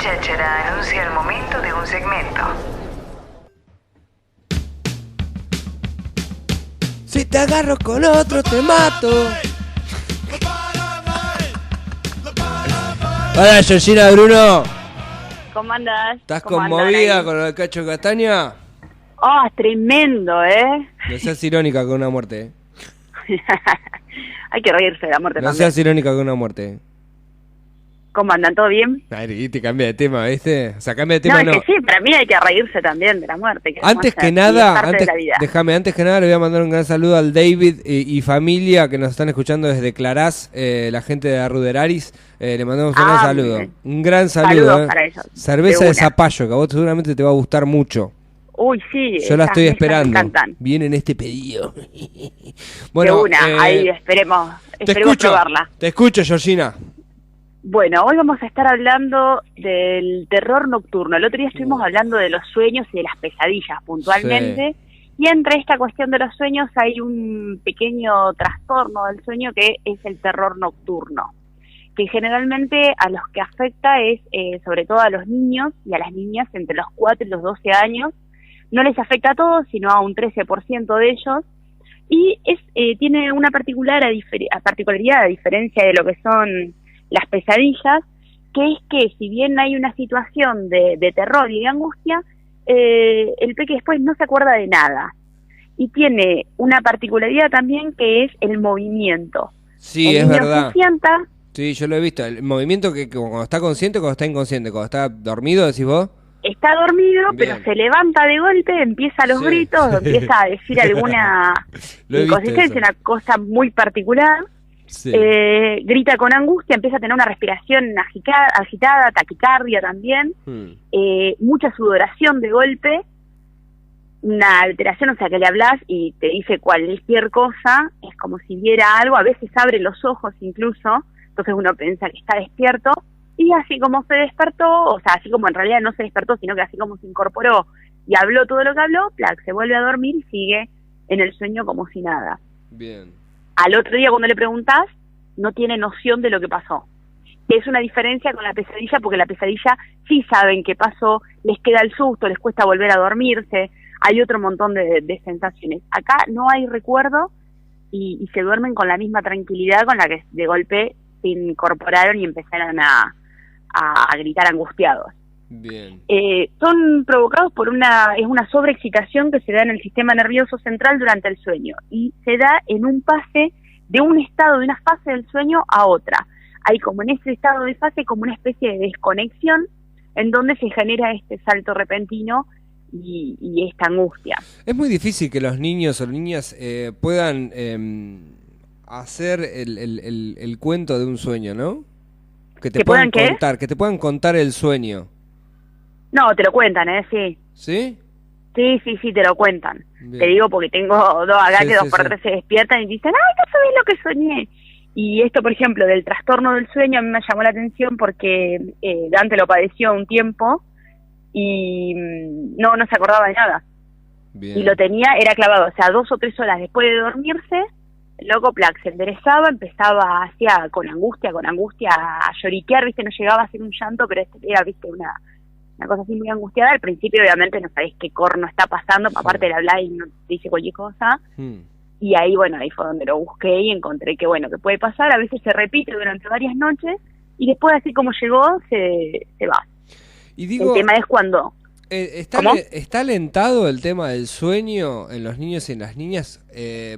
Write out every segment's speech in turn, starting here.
cháchara anuncia el momento de un segmento. Si te agarro con otro te mato. Hola, Georgina Bruno. ¿Cómo andás? ¿Estás ¿Cómo conmovida andan con lo del Cacho Castaña? Oh, es tremendo, ¿eh? No seas irónica con una muerte, Hay que reírse de la muerte No también. seas irónica con una muerte. ¿Cómo andan? ¿Todo bien? Ay, te cambia de tema, ¿viste? O sea, cambia de tema, No, es que sí, para mí hay que reírse también de la muerte. Antes que nada, antes que nada le voy a mandar un gran saludo al David y familia que nos están escuchando desde Clarás, la gente de Ruderaris. Le mandamos un gran saludo. Bien. Un gran saludo. Saludos para ellos. Cerveza de una. zapallo, que a vos seguramente te va a gustar mucho. Uy, sí. Yo la estoy Me esperando. encantan. Viene en este pedido. De una, ahí esperemos probarla. Te escucho, Georgina. Bueno, hoy vamos a estar hablando del terror nocturno. El otro día estuvimos hablando de los sueños y de las pesadillas puntualmente. Sí. Y entre esta cuestión de los sueños hay un pequeño trastorno del sueño que es el terror nocturno, que generalmente a los que afecta es sobre todo a los niños y a las niñas entre los 4 y los 12 años. No les afecta a todos, sino a un 13% de ellos. Y tiene una particularidad a diferencia de lo que son las pesadillas, que es que si bien hay una situación de terror y de angustia, el peque después no se acuerda de nada. Y tiene una particularidad también que es el movimiento. Sí, el es niño verdad. Se sienta. Sí, yo lo he visto. El movimiento que cuando está consciente, cuando está inconsciente, cuando está dormido, decís vos. Está dormido, Bien. pero se levanta de golpe, empieza los gritos, empieza a decir alguna inconsistencia, una cosa muy particular. Sí. Grita con angustia, empieza a tener una respiración agitada, taquicardia también, mucha sudoración de golpe, una alteración, o sea que le hablas y te dice cualquier cosa, es como si viera algo, a veces abre los ojos incluso, entonces uno piensa que está despierto, y así como se despertó, o sea, así como en realidad no se despertó, sino que así como se incorporó y habló todo lo que habló, se vuelve a dormir y sigue en el sueño como si nada. Bien. Al otro día cuando le preguntás, no tiene noción de lo que pasó. Es una diferencia con la pesadilla, porque la pesadilla sí saben qué pasó, les queda el susto, les cuesta volver a dormirse, hay otro montón de sensaciones. Acá no hay recuerdo y se duermen con la misma tranquilidad con la que de golpe se incorporaron y empezaron a gritar angustiados. Bien. Son provocados por una sobreexcitación que se da en el sistema nervioso central durante el sueño y se da en un pase de un estado, de una fase del sueño a otra. Hay como en ese estado de fase como una especie de desconexión en donde se genera este salto repentino y esta angustia. Es muy difícil que los niños o niñas puedan hacer el cuento de un sueño, ¿no? Que te puedan contar, que te puedan contar el sueño. No, te lo cuentan, sí. ¿Sí? Sí, te lo cuentan. Bien. Te digo porque tengo dos acá que dos por tres se despiertan y dicen, ¡ay, no sabés lo que soñé! Y esto, por ejemplo, del trastorno del sueño, a mí me llamó la atención porque Dante lo padeció un tiempo y no se acordaba de nada. Bien. Y lo tenía, era clavado, o sea, 2 o 3 horas después de dormirse, el loco se enderezaba, empezaba con angustia a lloriquear, ¿viste? No llegaba a hacer un llanto, pero era, ¿viste? Una cosa así muy angustiada. Al principio obviamente no sabés qué corno está pasando, sí. Aparte de hablar y no te dice cualquier cosa. Y ahí fue donde lo busqué y encontré que que puede pasar, a veces se repite durante varias noches y después así como llegó se va. Y digo, el tema es cuando... ¿Está alentado el tema del sueño en los niños y en las niñas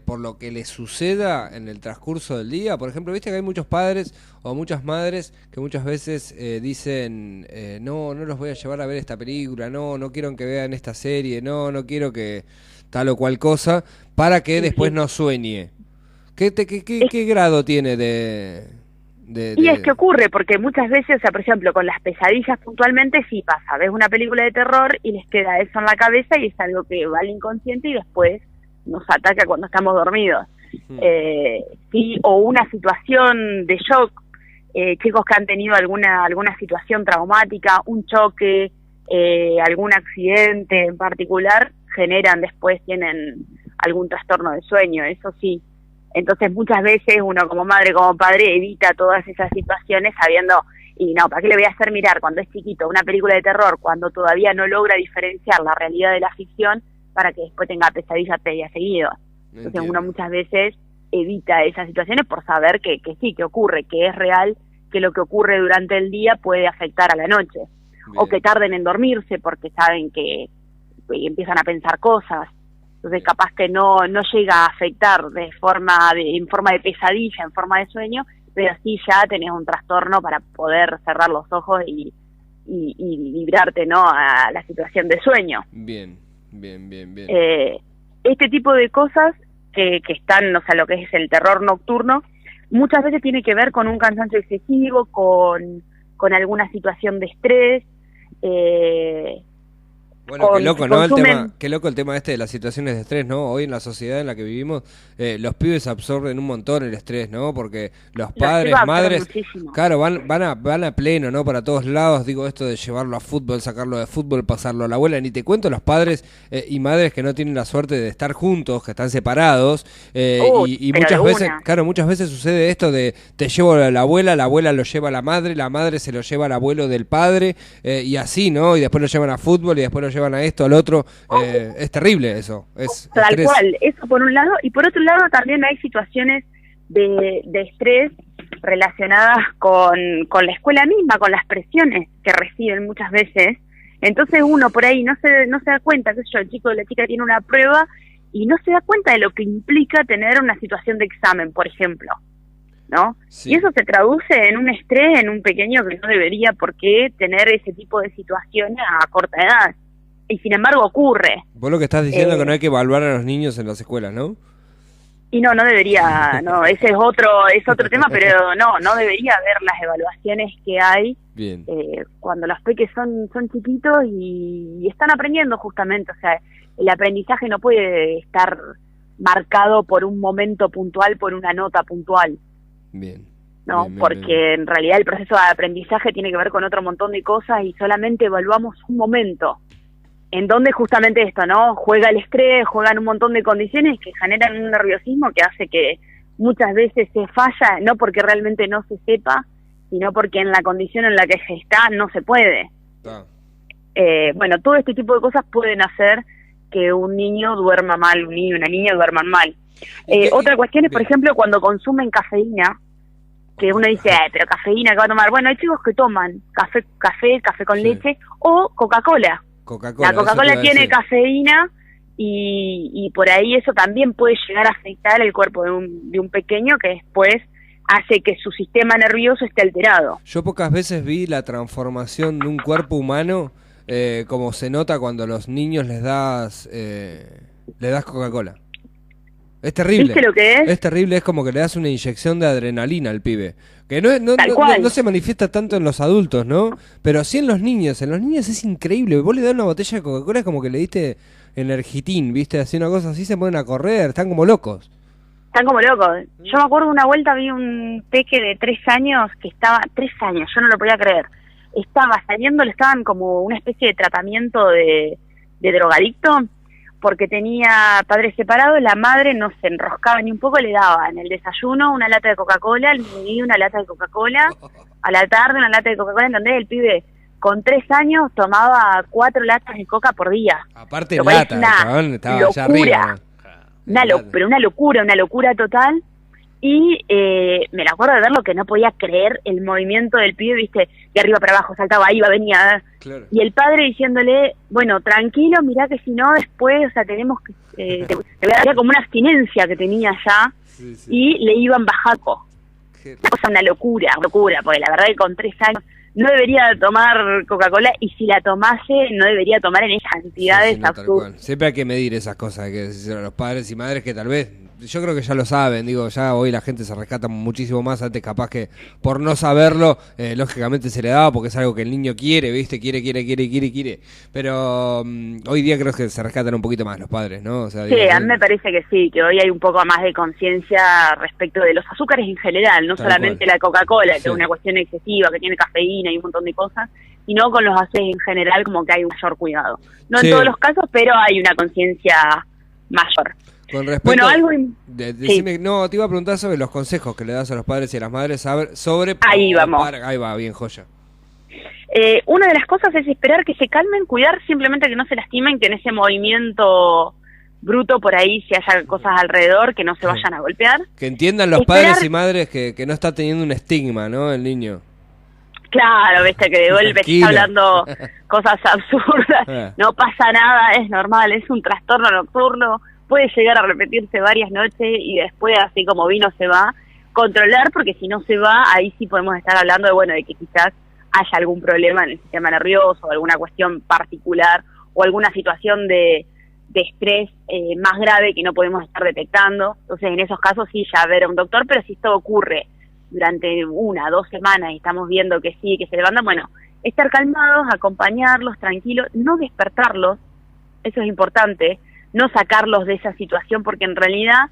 por lo que les suceda en el transcurso del día? Por ejemplo, viste que hay muchos padres o muchas madres que muchas veces dicen no los voy a llevar a ver esta película, no quiero que vean esta serie, no quiero que tal o cual cosa, para que después no sueñe. ¿Qué grado tiene Y es que ocurre, porque muchas veces, o sea, por ejemplo, con las pesadillas puntualmente sí pasa, ves una película de terror y les queda eso en la cabeza y es algo que va al inconsciente y después nos ataca cuando estamos dormidos. Sí, o una situación de shock, chicos que han tenido alguna situación traumática, un choque, algún accidente en particular, tienen algún trastorno de sueño, eso sí. Entonces muchas veces uno como madre, como padre, evita todas esas situaciones sabiendo Y no, ¿para qué le voy a hacer mirar cuando es chiquito una película de terror, cuando todavía no logra diferenciar la realidad de la ficción, para que después tenga pesadillas días seguidos? Entonces uno muchas veces evita esas situaciones por saber que sí, que ocurre, que es real, que lo que ocurre durante el día puede afectar a la noche. Bien. O que tarden en dormirse porque saben que empiezan a pensar cosas. Entonces capaz que no llega a afectar en forma de pesadilla, en forma de sueño, pero sí ya tenés un trastorno para poder cerrar los ojos y librarte, ¿no?, a la situación de sueño. Bien. Este tipo de cosas que están, o sea, lo que es el terror nocturno, muchas veces tiene que ver con un cansancio excesivo, con alguna situación de estrés. Bueno, qué loco, ¿no? Qué loco el tema este de las situaciones de estrés, ¿no? Hoy en la sociedad en la que vivimos, los pibes absorben un montón el estrés, ¿no? Porque los padres, madres, claro, van a pleno, ¿no? Para todos lados, digo, esto de llevarlo a fútbol, sacarlo de fútbol, pasarlo a la abuela, ni te cuento los padres y madres que no tienen la suerte de estar juntos, que están separados, y muchas veces sucede esto de te llevo a la abuela lo lleva a la madre se lo lleva al abuelo del padre, y así, ¿no? Y después lo llevan a fútbol y después lo llevan a esto, al otro. Es terrible eso. Tal cual, eso por un lado. Y por otro lado también hay situaciones de estrés relacionadas con la escuela misma, con las presiones que reciben muchas veces. Entonces uno por ahí no se da cuenta, qué sé yo, el chico o la chica tiene una prueba y no se da cuenta de lo que implica tener una situación de examen, por ejemplo, ¿no? Sí. Y eso se traduce en un estrés en un pequeño que no debería por qué tener ese tipo de situaciones a corta edad. Y sin embargo ocurre. Vos lo que estás diciendo es que no hay que evaluar a los niños en las escuelas, ¿no? Y no debería, no, ese es otro tema, pero no debería haber las evaluaciones que hay. Bien. Cuando los peques son chiquitos y están aprendiendo justamente, o sea, el aprendizaje no puede estar marcado por un momento puntual, por una nota puntual. Bien. ¿No? Bien, porque en realidad el proceso de aprendizaje tiene que ver con otro montón de cosas y solamente evaluamos un momento en donde justamente esto, ¿no? Juega el estrés, juegan un montón de condiciones que generan un nerviosismo que hace que muchas veces se falla, no porque realmente no se sepa, sino porque en la condición en la que se está no se puede. Bueno, todo este tipo de cosas pueden hacer que un niño duerma mal, un niño y una niña duerman mal. Otra cuestión es, por ejemplo, cuando consumen cafeína, que uno dice, pero cafeína, ¿qué va a tomar? Bueno, hay chicos que toman café con leche o Coca-Cola. La Coca-Cola tiene cafeína y por ahí eso también puede llegar a afectar el cuerpo de un pequeño que después hace que su sistema nervioso esté alterado. Yo pocas veces vi la transformación de un cuerpo humano como se nota cuando a los niños les das Coca-Cola. Es terrible. ¿Viste lo que es? Es terrible, es como que le das una inyección de adrenalina al pibe. Que no se manifiesta tanto en los adultos, ¿no? Pero sí en los niños. En los niños es increíble. Vos le das una botella de Coca-Cola, es como que le diste Energitín, ¿viste? Así una cosa así, se ponen a correr, están como locos. Están como locos. Yo me acuerdo una vuelta vi un peque de 3 años que estaba... 3 años, yo no lo podía creer. Estaba saliendo, le estaban como una especie de tratamiento de drogadicto, porque tenía padres separados, la madre no se enroscaba ni un poco, le daba en el desayuno una lata de Coca-Cola, al mediodía una lata de Coca-Cola, a la tarde una lata de Coca-Cola, ¿entendés? El pibe con 3 años tomaba 4 latas de coca por día. Aparte lata, el cabrón estaba allá arriba. Pero una locura total. Y me la acuerdo de ver lo que no podía creer, el movimiento del pibe, viste, de arriba para abajo, saltaba, iba, venía. Claro. Y el padre diciéndole, bueno, tranquilo, mirá que si no, después, o sea, tenemos que... era como una abstinencia que tenía ya, sí. Y le iban bajaco. Una locura, porque la verdad que con 3 años no debería tomar Coca-Cola, y si la tomase, no debería tomar en esas cantidades absurdas. Siempre hay que medir esas cosas, hay que decir a los padres y madres que tal vez... Yo creo que ya lo saben, digo, ya hoy la gente se rescata muchísimo más, antes capaz que por no saberlo, lógicamente se le daba porque es algo que el niño quiere, ¿viste? Quiere, pero hoy día creo que se rescatan un poquito más los padres, ¿no? O sea, sí, a mí me parece que sí, que hoy hay un poco más de conciencia respecto de los azúcares en general, no solamente la Coca-Cola, que es una cuestión excesiva, que tiene cafeína y un montón de cosas, sino con los azúcares en general como que hay un mayor cuidado. No en todos los casos, pero hay una conciencia mayor. Con respecto, Bueno, algo... decime, no, te iba a preguntar sobre los consejos que le das a los padres y a las madres sobre... Ahí vamos. Ahí va, bien, joya. Una de las cosas es esperar que se calmen, cuidar simplemente que no se lastimen, que en ese movimiento bruto por ahí, si haya cosas alrededor, que no se vayan a golpear. Que entiendan los padres y madres que no está teniendo un estigma, ¿no? El niño. Claro, viste, que de golpe está hablando cosas absurdas. No pasa nada, es normal, es un trastorno nocturno, puede llegar a repetirse varias noches y después, así como vino, se va. Controlar, porque si no se va, ahí sí podemos estar hablando de, bueno, de que quizás haya algún problema en el sistema nervioso, alguna cuestión particular o alguna situación de estrés más grave que no podemos estar detectando. Entonces, en esos casos sí, ya ver a un doctor, pero si esto ocurre durante 1 o 2 semanas y estamos viendo que sí, que se levantan, bueno, estar calmados, acompañarlos, tranquilos, no despertarlos, eso es importante, no sacarlos de esa situación, porque en realidad,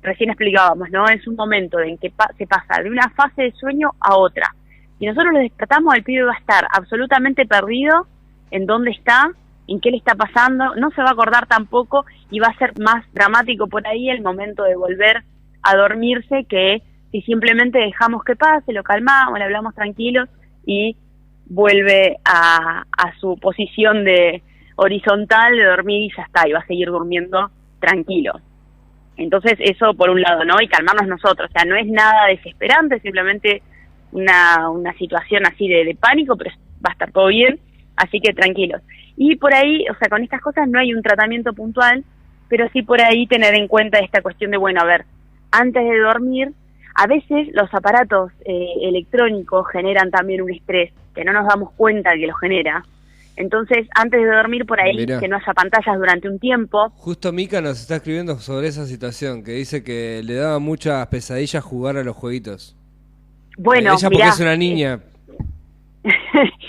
recién explicábamos, ¿no? Es un momento en que se pasa de una fase de sueño a otra. Si nosotros lo despertamos, el pibe va a estar absolutamente perdido en dónde está, en qué le está pasando, no se va a acordar tampoco y va a ser más dramático por ahí el momento de volver a dormirse que si simplemente dejamos que pase, lo calmamos, le hablamos tranquilos y vuelve a su posición de horizontal de dormir y ya está, y va a seguir durmiendo tranquilo. Entonces eso por un lado, ¿no? Y calmarnos nosotros, o sea, no es nada desesperante, simplemente una situación así de pánico, pero va a estar todo bien, así que tranquilos. Y por ahí, o sea, con estas cosas no hay un tratamiento puntual, pero sí por ahí tener en cuenta esta cuestión de, bueno, a ver, antes de dormir, a veces los aparatos electrónicos generan también un estrés, que no nos damos cuenta que lo genera. Entonces, antes de dormir, por ahí, mirá, que no haya pantallas durante un tiempo. Justo Mica nos está escribiendo sobre esa situación, que dice que le daba muchas pesadillas jugar a los jueguitos. Bueno, ella porque es una niña.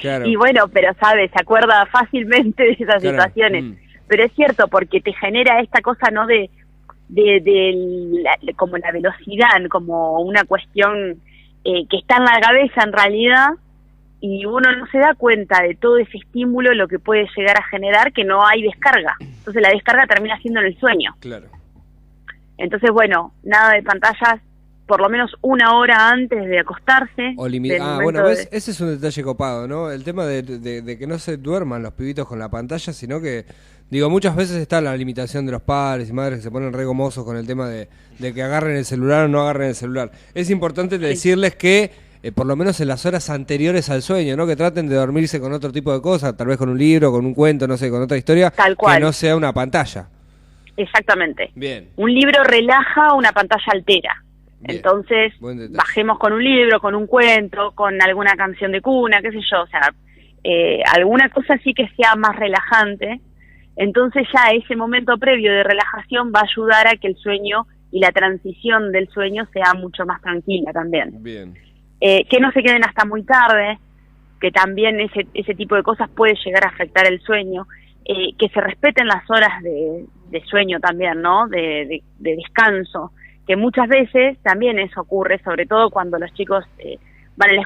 Claro. Y bueno, pero sabe, se acuerda fácilmente de esas situaciones. Pero es cierto, porque te genera esta cosa, ¿no? Como la velocidad, como una cuestión que está en la cabeza en realidad, y uno no se da cuenta de todo ese estímulo, lo que puede llegar a generar, que no hay descarga. Entonces la descarga termina siendo en el sueño. Claro. Entonces, bueno, nada de pantallas, por lo menos 1 hora antes de acostarse. Bueno, ¿ves? Ese es un detalle copado, ¿no? El tema de que no se duerman los pibitos con la pantalla, sino que, digo, muchas veces está la limitación de los padres y madres que se ponen re gomosos con el tema de que agarren el celular o no agarren el celular. Es importante decirles que, por lo menos en las horas anteriores al sueño, ¿no? Que traten de dormirse con otro tipo de cosas, tal vez con un libro, con un cuento, no sé, con otra historia, tal cual, que no sea una pantalla. Exactamente. Bien. Un libro relaja, una pantalla altera. Bien. Entonces, bajemos con un libro, con un cuento, con alguna canción de cuna, qué sé yo, o sea, alguna cosa así que sea más relajante. Entonces ya ese momento previo de relajación va a ayudar a que el sueño y la transición del sueño sea mucho más tranquila también. Bien. Que no se queden hasta muy tarde, que también ese tipo de cosas puede llegar a afectar el sueño, que se respeten las horas de sueño también, ¿no? De descanso, que muchas veces también eso ocurre, sobre todo cuando los chicos van a la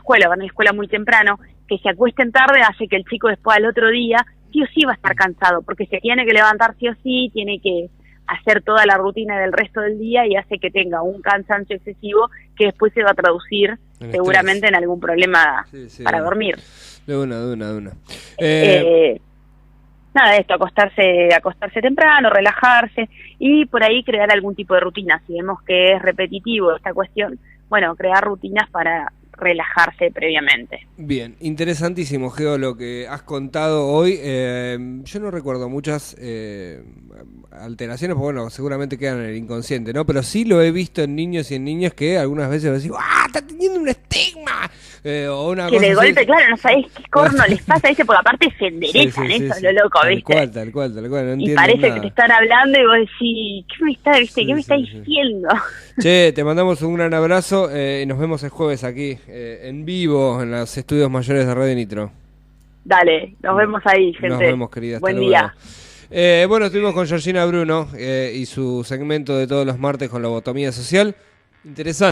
escuela muy temprano, que se acuesten tarde hace que el chico después al otro día sí o sí va a estar cansado, porque se tiene que levantar sí o sí, tiene que hacer toda la rutina del resto del día y hace que tenga un cansancio excesivo que después se va a traducir seguramente en algún problema para dormir. De una. Nada de esto, acostarse temprano, relajarse y por ahí crear algún tipo de rutina. Si vemos que es repetitivo esta cuestión, bueno, crear rutinas para relajarse previamente. Bien, interesantísimo, Geo, lo que has contado hoy. Yo no recuerdo muchas alteraciones, porque bueno, seguramente quedan en el inconsciente, ¿no? Pero sí lo he visto en niños y en niñas que algunas veces digo, ¡ah, está teniendo un estigma! O una que cosa de golpe, así. Claro, no sabés qué corno les pasa, ¿viste? Porque aparte se enderezan, eso es lo loco, ¿viste? Tal cual, no y parece nada. que te están hablando y vos decís, ¿qué me está, ¿qué me está diciendo? Che, te mandamos un gran abrazo y nos vemos el jueves aquí, en vivo, en los estudios mayores de Radio Nitro. Dale, nos vemos ahí, gente. Nos vemos, querida. Buen día. Bueno, estuvimos con Georgina Bruno y su segmento de todos los martes con lobotomía social. Interesante.